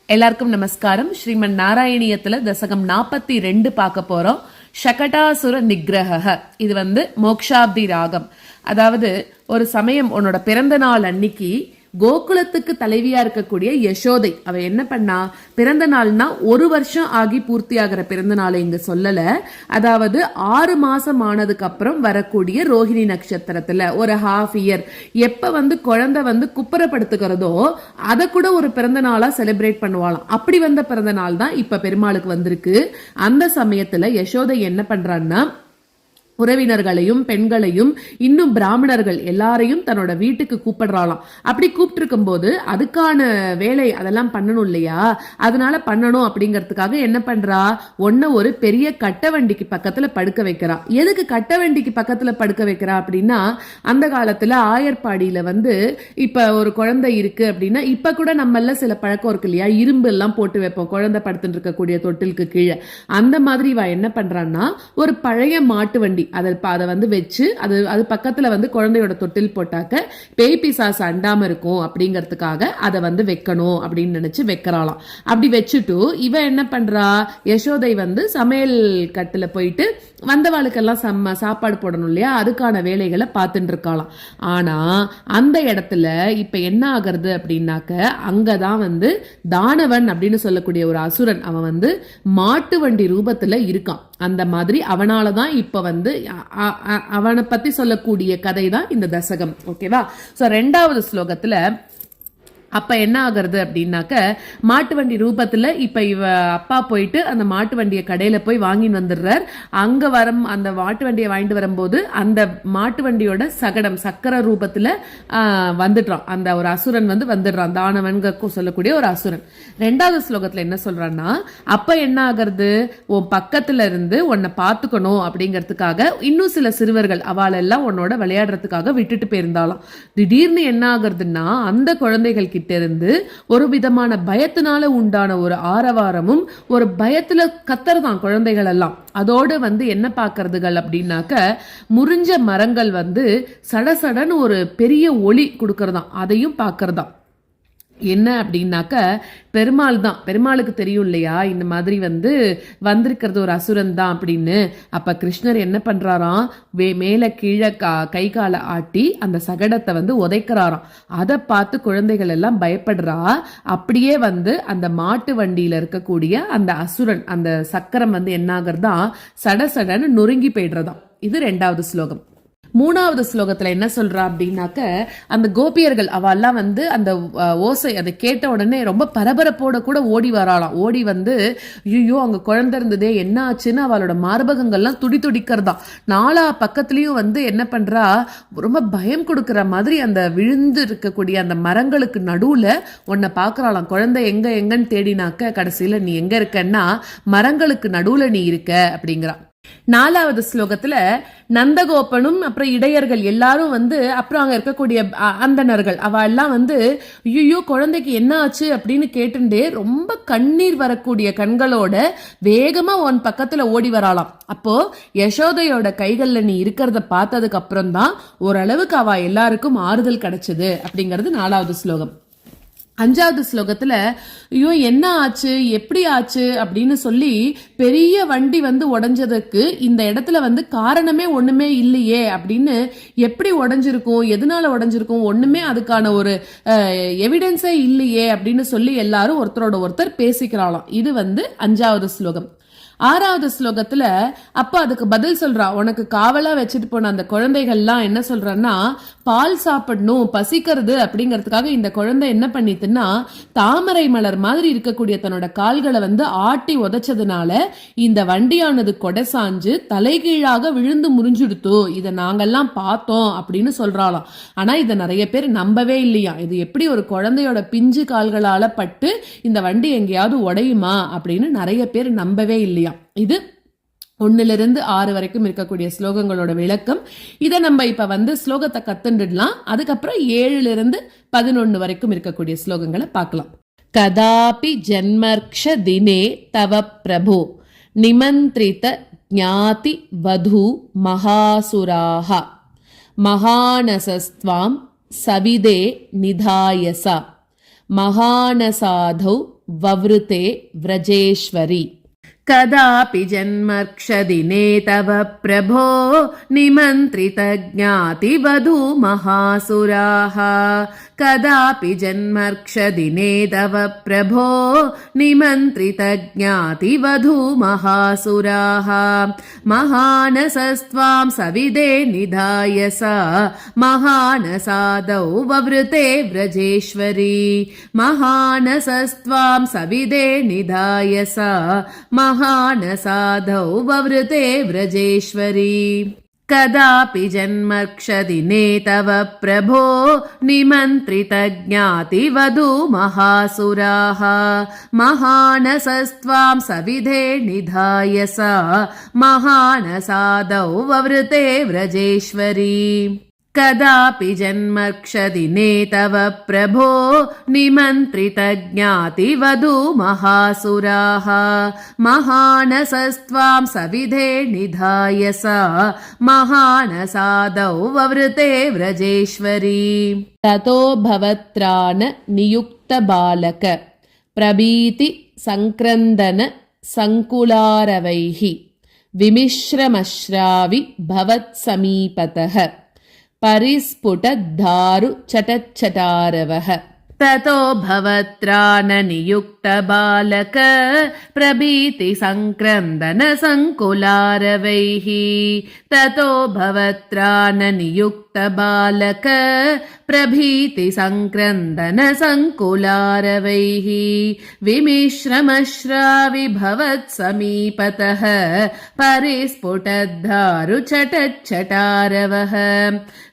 எல்லாருக்கும் நமஸ்காரம். ஸ்ரீமன் நாராயணியத்துல தசகம் 42 பார்க்க போறோம். ஷகடாசுர நிகிரக. இது மோக்ஷாப்தி ராகம். அதாவது ஒரு சமயம் உன்னோட பிறந்த நாள் அன்னைக்கு கோகுலத்துக்கு தலைவியா இருக்கக்கூடிய யசோதை அவ என்ன பண்ணா, பிறந்த நாள்னா 1 வருஷம் ஆகி பூர்த்தி ஆகிற பிறந்த நாளை இங்க சொல்லல. அதாவது 6 மாசம் ஆனதுக்கு அப்புறம் வரக்கூடிய ரோஹிணி நட்சத்திரத்துல ஒரு ½ இயர் எப்ப குழந்தை குப்புறப்படுத்துகிறதோ அதை கூட ஒரு பிறந்த நாளா செலிப்ரேட் பண்ணுவாளாம். அப்படி வந்த பிறந்த நாள் தான் இப்ப பெருமாளுக்கு வந்திருக்கு. அந்த சமயத்துல யசோதை என்ன பண்றான்னா, உறவினர்களையும் பெண்களையும் இன்னும் பிராமணர்கள் எல்லாரையும் தன்னோட வீட்டுக்கு கூப்பிடுறாளாம். அப்படி கூப்பிட்டு இருக்கும் போது அதுக்கான வேலை அதெல்லாம் பண்ணணும் இல்லையா, அதனால பண்ணணும் அப்படிங்கறதுக்காக என்ன பண்றா, ஒரு பெரிய கட்ட வண்டிக்கு பக்கத்துல படுக்க வைக்கிறா. எதுக்கு கட்ட வண்டிக்கு பக்கத்துல படுக்க வைக்கிறா அப்படின்னா, அந்த காலத்துல ஆயர்பாடியில இப்ப ஒரு குழந்தை இருக்கு அப்படின்னா, இப்ப கூட நம்மள சில பழக்கம் இருக்கு இல்லையா, இரும்பு எல்லாம் போட்டு வைப்போம் குழந்தை படுத்துட்டு இருக்கக்கூடிய தொட்டிலுக்கு கீழே. அந்த மாதிரி இவ என்ன பண்றான்னா, ஒரு பழைய மாட்டு வண்டி அதை வச்சு அது பக்கத்துல குழந்தையோட தொட்டில் போட்டாக்க பேய் பிசாசு அண்டாம இருக்கும் அப்படிங்கறதுக்காக அதை வைக்கணும் அப்படின்னு நினைச்சு வைக்கிறாளாம். அப்படி வச்சுட்டு இவ என்ன பண்றா, யசோதை சமையல் கட்டுல போயிட்டு வந்தவாளுக்கெல்லாம் சாப்பாடு போடணும் இல்லையா, அதுக்கான வேலைகளை பார்த்துட்டு இருக்காளாம். ஆனா அந்த இடத்துல இப்ப என்ன ஆகுறது அப்படின்னாக்க, அங்கதான் தானவன் அப்படின்னு சொல்லக்கூடிய ஒரு அசுரன் அவன் மாட்டு வண்டி ரூபத்துல இருக்கான். அந்த மாதிரி அவனாலதான் இப்ப அவனை பத்தி சொல்லக்கூடிய கதை தான் இந்த தசகம். ஓகேவா? சோ 2வது ஸ்லோகத்துல அப்ப என்ன ஆகுறது அப்படின்னாக்க, மாட்டு வண்டி ரூபத்துல இப்ப இவ அப்பா போயிட்டு அந்த மாட்டு வண்டிய கடையில போய் வாங்கிட்டு வந்துடுறார். அங்க அந்த மாட்டு வண்டியை வாங்கிட்டு வரும்போது அந்த மாட்டு வண்டியோட சக்கர ரூபத்துல வந்துடுறான். அந்த ஒரு அசுரன் வந்துடுறான், தானவன் சொல்லக்கூடிய ஒரு அசுரன். 2வது ஸ்லோகத்துல என்ன சொல்றான்னா, அப்ப என்ன ஆகுறது, உன் பக்கத்துல இருந்து உன்னை பாத்துக்கணும் அப்படிங்கறதுக்காக இன்னும் சில சிறுவர்கள் அவளெல்லாம் உன்னோட விளையாடுறதுக்காக விட்டுட்டு போயிருந்தாலும், திடீர்னு என்ன ஆகுறதுன்னா, அந்த குழந்தைகள் கிட்ட இருந்து ஒரு விதமான பயத்தினால உண்டான ஒரு ஆரவாரமும் ஒரு பயத்துல கத்தறதான் குழந்தைகள் எல்லாம். அதோடு என்ன பாக்குறதுகள் அப்படின்னாக்க, முறிஞ்ச மரங்கள் சடசடன்னு ஒரு பெரிய ஒளி கொடுக்கறதாம். அதையும் பாக்குறதாம். என்ன அப்படின்னாக்க, பெருமாள் தான். பெருமாளுக்கு தெரியும் இல்லையா இந்த மாதிரி வந்திருக்கிறது ஒரு அசுரன் தான் அப்படின்னு. அப்ப கிருஷ்ணர் என்ன பண்றாராம், மேல கீழே கை காலை ஆட்டி அந்த சகடத்தை உதைக்கிறாராம். அதை பார்த்து குழந்தைகள் எல்லாம் பயப்படுறா. அப்படியே அந்த மாட்டு வண்டியில இருக்கக்கூடிய அந்த அசுரன் அந்த சக்கரம் என்ன ஆகுறதா, சடசடன்னு நொறுங்கி போயிடுறதாம். இது 2வது ஸ்லோகம். 3வது ஸ்லோகத்துல என்ன சொல்றா அப்படின்னாக்க, அந்த கோபியர்கள் அவெல்லாம் அந்த ஓசை அதை கேட்ட உடனே ரொம்ப பரபரப்போட கூட ஓடி வராளாம். ஓடி ஐயோ அங்க குழந்தை இருந்ததே என்ன ஆச்சுன்னு அவளோட மார்பகங்கள்லாம் துடிக்கிறதா. 4 பக்கத்துலயும் என்ன பண்றா, ரொம்ப பயம் கொடுக்கற மாதிரி அந்த விழுந்து இருக்கக்கூடிய அந்த மரங்களுக்கு நடுவுல உன்னை பாக்குறாளாம். குழந்தை எங்கன்னு தேடினாக்க கடைசியில நீ எங்க இருக்கன்னா மரங்களுக்கு நடுவுல நீ இருக்க அப்படிங்கிறா. 4வது ஸ்லோகத்துல நந்தகோபனும் அப்புறம் இடையர்கள் எல்லாரும் அப்புறம் அங்க இருக்கக்கூடிய அந்தணர்கள் அவ எல்லாம் ஐயோ குழந்தைக்கு என்ன ஆச்சு அப்படின்னு கேட்டுட்டே ரொம்ப கண்ணீர் வரக்கூடிய கண்களோட வேகமா உன் பக்கத்துல ஓடி வராளாம். அப்போ யசோதையோட கைகள்ல நீ இருக்கிறத பார்த்ததுக்கு அப்புறம் தான் ஓரளவுக்கு அவ எல்லாருக்கும் ஆறுதல் கிடைச்சது அப்படிங்கிறது 4வது ஸ்லோகம். 5வது ஸ்லோகத்துல ஐயோ என்ன ஆச்சு எப்படி ஆச்சு அப்படின்னு சொல்லி பெரிய வண்டி உடைஞ்சதுக்கு இந்த இடத்துல காரணமே ஒண்ணுமே இல்லையே அப்படின்னு, எப்படி உடைஞ்சிருக்கும் எதனால உடைஞ்சிருக்கும் ஒண்ணுமே அதுக்கான ஒரு எவிடன்ஸே இல்லையே அப்படின்னு சொல்லி எல்லாரும் ஒருத்தரோட ஒருத்தர் பேசிக்கிறாளாம். இது 5வது ஸ்லோகம். 6வது ஸ்லோகத்துல அப்ப அதுக்கு பதில் சொல்றா, உனக்கு காவலா வச்சுட்டு போன அந்த குழந்தைகள்லாம் என்ன சொல்றான்னா, பால் சாப்பிடணும் பசிக்கிறது அப்படிங்கறதுக்காக இந்த குழந்தை என்ன பண்ணிட்டுன்னா, தாமரை மலர் மாதிரி இருக்கக்கூடிய தன்னோட கால்களை ஆட்டி உதைச்சதுனால இந்த வண்டியானது கொடைசாஞ்சு தலைகீழாக விழுந்து முறிஞ்சுடுத்து, இதை நாங்கெல்லாம் பார்த்தோம் அப்படின்னு சொல்றாளாம். ஆனா இதை நிறைய பேர் நம்பவே இல்லையா. இது எப்படி ஒரு குழந்தையோட பிஞ்சு கால்களால பட்டு இந்த வண்டி எங்கேயாவது உடையுமா அப்படின்னு நிறைய பேர் நம்பவே இல்லையா. இது 1லிருந்து 6 வரைக்கும் இருக்கக்கூடிய ஸ்லோகங்களோட விளக்கம். இதை நம்ம இப்ப ஸ்லோகத்தை கத்துண்டுடலாம். அதுக்கப்புறம் 7லிருந்து 11 வரைக்கும் இருக்கக்கூடிய ஸ்லோகங்களை பார்க்கலாம். கதாபி ஜன்மர்க்ஷ தினே தவ பிரபு நிமந்திரித ज्ञाति वधू महासुराः महानसस्त्वां सविदे निधायस महानसाधौ ववृते व्रजेश्वरि कदापि जन्मर्क्षदिने तव प्रभो निमन्त्रितज्ञातिवधू महासुराः कदापि जन्मर्क्षदिने तव प्रभो निमन्त्रितज्ञातिवधू महासुराः महानसस्त्वां सविदे निधायस महानसादौ ववृते व्रजेश्वरी महानसस्त्वां सविदे निधायस महानसाधौ ववृते व्रजेश्वरी कदापि जन्मर्क्षदिने तव प्रभो निमन्त्रितज्ञातिवधू महासुराः महानसस्त्वां सविदे निधायस महानसादौ ववृते व्रजेश्वरी कदापि जन्मर्क्षदिने तव प्रभो निमन्त्रितज्ञातिवधू महासुराः महानसस्त्वां सविदे निधायस महानसादौ ववृते व्रजेश्वरी ततो भवत्रान नियुक्तबालक प्रभीति संक्रन्दन संकुलारवैः विमिश्रमश्रावि भवत्समीपतः परिस्फुटद्धारु चटच्चटारवः ततो भवत्राननियुक्तबालक प्रभीति संक्रन्दन संकुलारवैः ततो भवत्राननियुक्तबालक प्रभीति संक्रन्दन संकुलारवैः विमिश्रमश्रावि भवत्समीपतः परिस्फुटद्धारु चटच्चटारवः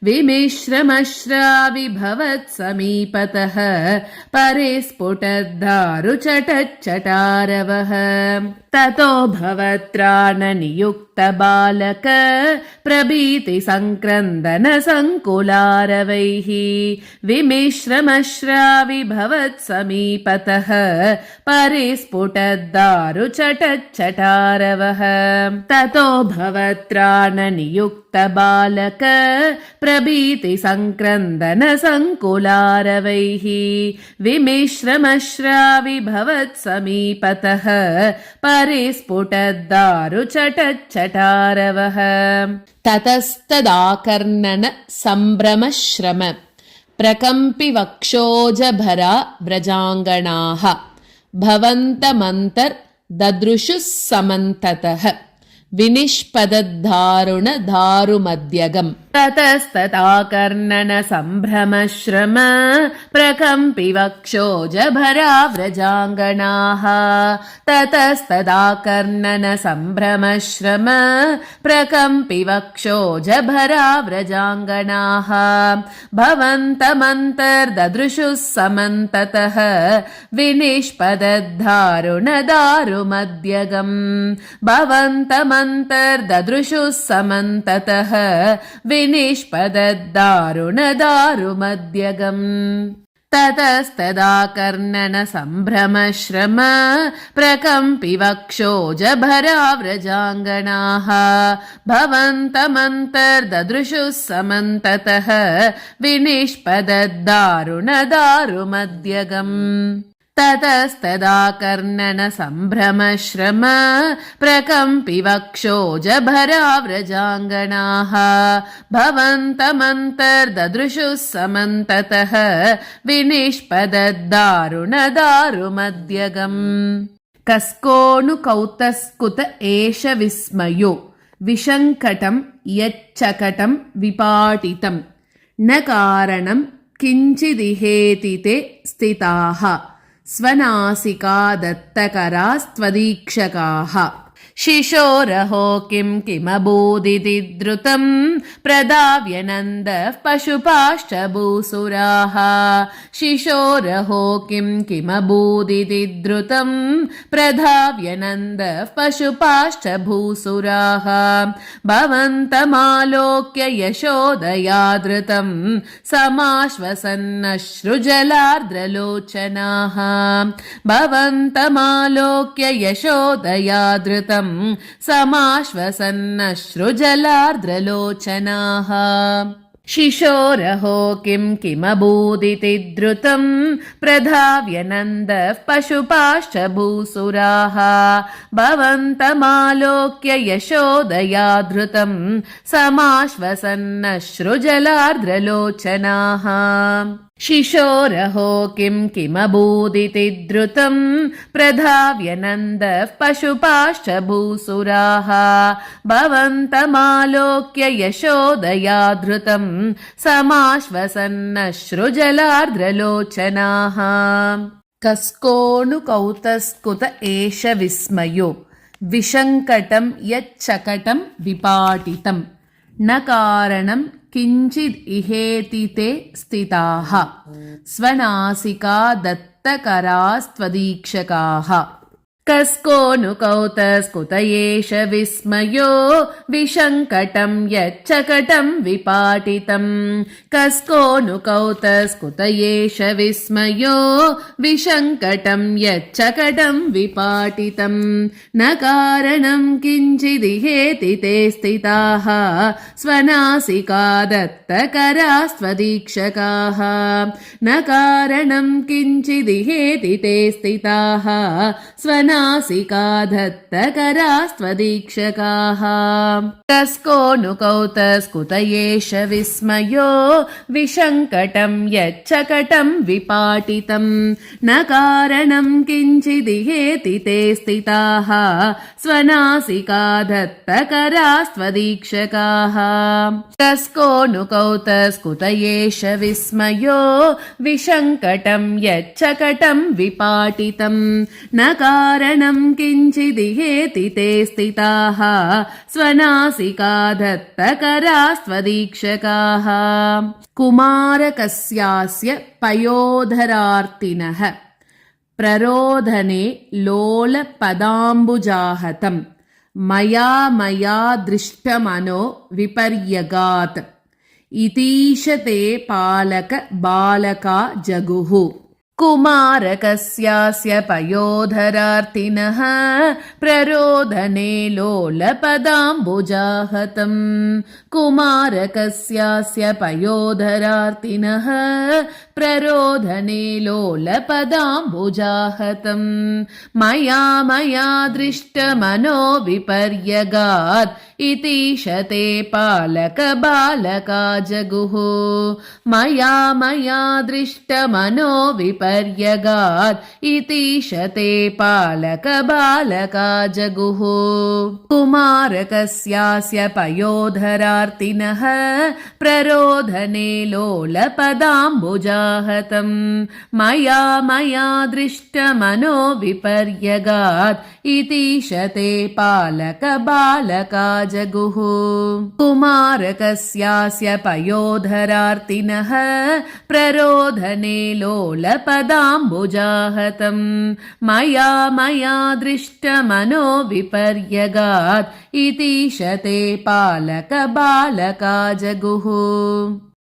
विमिश्रमश्रावि भवत्समीपतः परिस्फुटद्धारु चटच्चटारवः ततो भवत्राननियुक्तबालक प्रभीति संक्रन्दन संकुलारवैः विमिश्रमश्रावि भवत्समीपतः परिस्फुटद्दारु चटच्चटारवः ततो भवत्राननियुक्तबालक प्रभीति संक्रन्दन संकुलारवैः विमिश्रमश्रावि भवत्समीपतः परिस्फुटद्दारु चटच्चटारवः ततस्तदाकर्णन सम्भ्रमश्रम प्रकम्पि वक्षोजभरा व्रजाङ्गणाः भवन्तमन्तर् ददृशुः समन्ततः विनिष्पदद्धारुण दारुमध्यगम् ततस्तदाकर्णन सम्भ्रमश्रम प्रकम्पि वक्षोजभरा व्रजाङ्गणाः ततस्तदाकर्णन सम्भ्रमश्रम प्रकम्पि वक्षोजभरा व्रजाङ्गणाः भवन्तमन्तर्ददृशुः समन्ततः विनिष्पदद्धारुण दारुमध्यगम् भवन्तमन्तर्ददृशुः समन्ततः विनिष्पदद्दारुण दारुमध्यगम् ततस्तदाकर्णन सम्भ्रमश्रम प्रकम्पि वक्षोजभरा व्रजाङ्गणाः भवन्तमन्तर्ददृशुः समन्ततः विनिष्पदद्दारुण दारुमध्यगम् ततस्तदाकर्णन सम्भ्रमश्रम प्रकम्पि वक्षोजभरा व्रजाङ्गणाः भवन्तमन्तर्ददृशुः समन्ततः विनिष्पदद्दारुण दारुमध्यगम् कस्कोऽनुकौतस्कुत एष विस्मयो विशङ्कटं यच्चकटं विपाटितं न कारणं किञ्चिदिहेति ते स्थिताः स्वनासिका दत्तकरास्त्वदीक्षकाः शिशोरहो किं किमबूदिति द्रुतं प्रदाव्यनन्दः पशुपाश्च भूसुराः शिशोरहो किं किमबूदिति द्रुतं प्रधाव्यनन्दः पशुपाश्च भूसुराः भवन्तमालोक्य यशोदया धृतं समाश्वसन्नश्रुजलार्द्रलोचनाः भवन्तमालोक्य यशोदया धृतं समाश्वसन्नश्रुजलार्द्रलोचनाः शिशोरहो किमभूदिति द्रुतं प्रधाव्यनन्दः पशुपाश्च भूसुराः भवन्तमालोक्य यशोदया धृतं समाश्वसन्नश्रुजलार्द्रलोचनाः शिशोरहो किमभूदिति द्रुतं प्रधाव्यनन्दः पशुपाश्च भूसुराः भवन्तमालोक्य यशोदया धृतं समाश्वसन्नश्रुजलार्द्रलोचनाः कस्कोऽनुकौतस्कुत एष विस्मयो विशङ्कटं यच्चकटं विपाटितं न कारणं किञ्चिद् इहेति ते स्थिताः स्वनासिका दत्तकरास्त्वदीक्षकाः कस्कोऽनुकौतस्कुत एष विस्मयो विशङ्कटं यच्चकटं विपाटितं कस्कोऽनुकौतस्कुत एष विस्मयो विशङ्कटं यच्चकटं विपाटितं न कारणं किञ्चिदिहेति ते स्थिताः स्वनासिका दत्तकरास्त्वदीक्षकाः न कारणं किञ्चिदिहेति ते स्थिताः स्वनासिका दत्तकरास्त्वदीक्षकाः कस्कोऽनुकौतस्कुत एष विस्मयो विशङ्कटं यच्चकटं विपाटितं न कारणं किञ्चिदिहेति ते स्थिताः स्वनासिका दत्तकरास्त्वदीक्षकाः कस्कोऽनुकौतस्कुत एष विस्मयो विशङ्कटं यच्चकटं विपाटितं न कारणं किञ्चिदिहेति ते स्थिताः स्वनासिका दत्तकरास्त्वदीक्षकाः कुमारकस्यास्य पयोधरार्तिनः प्ररोधने लोलपदाम्बुजाहतं मया दृष्टमनो विपर्यगात् इतीशते पालक बालका जगुः कुमारकस्यास्य पयोधरार्तिनः प्ररोधने लोलपदाम्बुजाहतं कुमारकस्यास्य पयोधरार्तिनः प्ररोधने लोलपदाम्बुजाहतं मया दृष्टमनो विपर्यगात् इतीशते पालक बालका जगुः मया दृष्टमनो विपर्यगात् इतीशते पालक बालका जगुः कुमारकस्यास्य पयोधरार्तिनः प्ररोधने लोलपदाम्बुजाहतं मया दृष्टमनो विपर्यगात् इतीशते पालक बालका जगुः कुमारकस्यास्य पयोधरार्तिनः प्ररोधने लोलपदाम्बुजाहतं मया दृष्टमनो विपर्यगात् इतीशते पालक बालका जगुः।